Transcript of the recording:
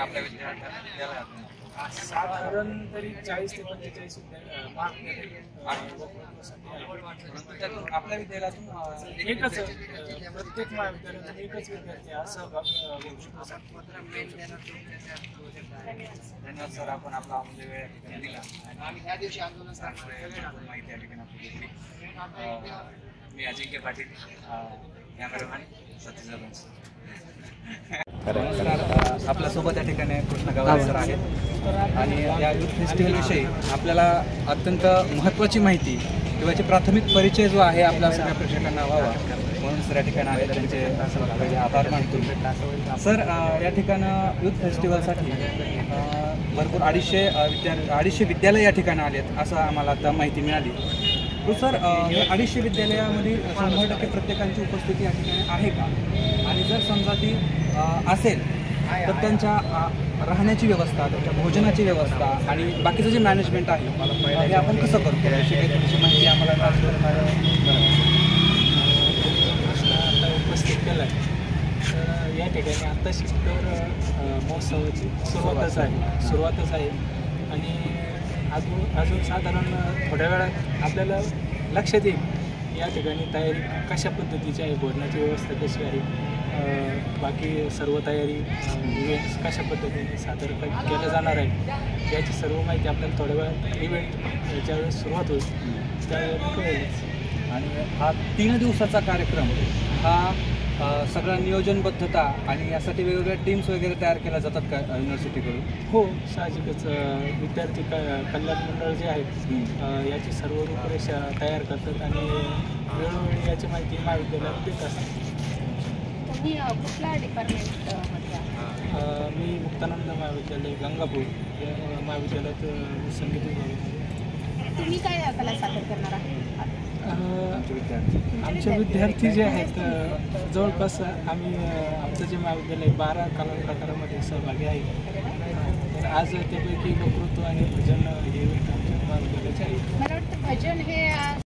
आपल्या विद्यार्थ्यांना साधारण तरी 40 ते 45 आपल्या विद्यालयातून एकच प्रत्येक महाविद्यालयातून एकच विद्यार्थी हा सहभाग घेऊ शकतो. धन्यवाद सर, आपण आपला अमूल्य वेळ दिला आणि ह्या दिवशी आंदोलन माहिती आहे की मी अजिंक्य पाटील, कॅमेरामॅन सतीश. आपल्यासोबत या ठिकाणी कृष्ण गवारे सर आहेत आणि या युथ फेस्टिवलविषयी आपल्याला अत्यंत महत्त्वाची माहिती किंवा प्राथमिक परिचय जो आहे आपल्या सगळ्या प्रेक्षकांना व्हावा म्हणून सर या ठिकाणी आहे. त्यांचे पहिले आभार मानतो. सर, या ठिकाणं युथ फेस्टिवलसाठी भरपूर 250 विद्यालय या ठिकाणी आलेत असं आम्हाला आता माहिती मिळाली. तो सर, या 250 विद्यालयामध्ये 100% प्रत्येकांची उपस्थिती या ठिकाणी आहे का? आणि जर समजा ती असेल तर त्यांच्या राहण्याची व्यवस्था, त्यांच्या भोजनाची व्यवस्था आणि बाकीचं जे मॅनेजमेंट आहे हे आपण कसं करतो याची काही माहिती आम्हाला प्रश्न आता उपस्थित केला आहे. तर या ठिकाणी आत्ताशी तर महोत्सवाची सुरुवातच आहे आणि अजून साधारण थोड्या वेळात आपल्याला लक्षात येईल या ठिकाणी तयारी कशा पद्धतीची आहे, भोजनाची व्यवस्था कशी आहे, बाकी सर्व तयारी इव्हेंट्स कशा पद्धतीने सादर केलं जाणार आहे याची सर्व माहिती आपल्याला थोड्या वेळात इव्हेंट ज्यावेळेस सुरुवात होईल त्यावेळेस कळेलच. आणि हा 3 दिवसाचा कार्यक्रम हा सगळा नियोजनबद्धता आणि यासाठी वेगवेगळ्या टीम्स वगैरे तयार केल्या जातात का युनिव्हर्सिटीकडून? हो, साहजिकच विद्यार्थी कल्याण मंडळ जे आहेत याची सर्व रूपरेषा तयार करतात आणि वेळोवेळी याची माहिती महाविद्यालयात देत असतात. तुम्ही कुठल्या डिपार्टमेंटमध्ये? मी मुक्तानंद महाविद्यालय गंगापूर या महाविद्यालयात संगीत विभाग. तुम्ही काय कला सादर करणार आहात? आमचे विद्यार्थी जे आहेत जवळपास आमचं जे महाविद्यालय 12 कला प्रकारामध्ये सहभागी आहे. तर आज त्यापैकी वक्तृत्व आणि भजन हे आमच्या महाविद्यालयाचे आहे. मला वाटतं भजन हे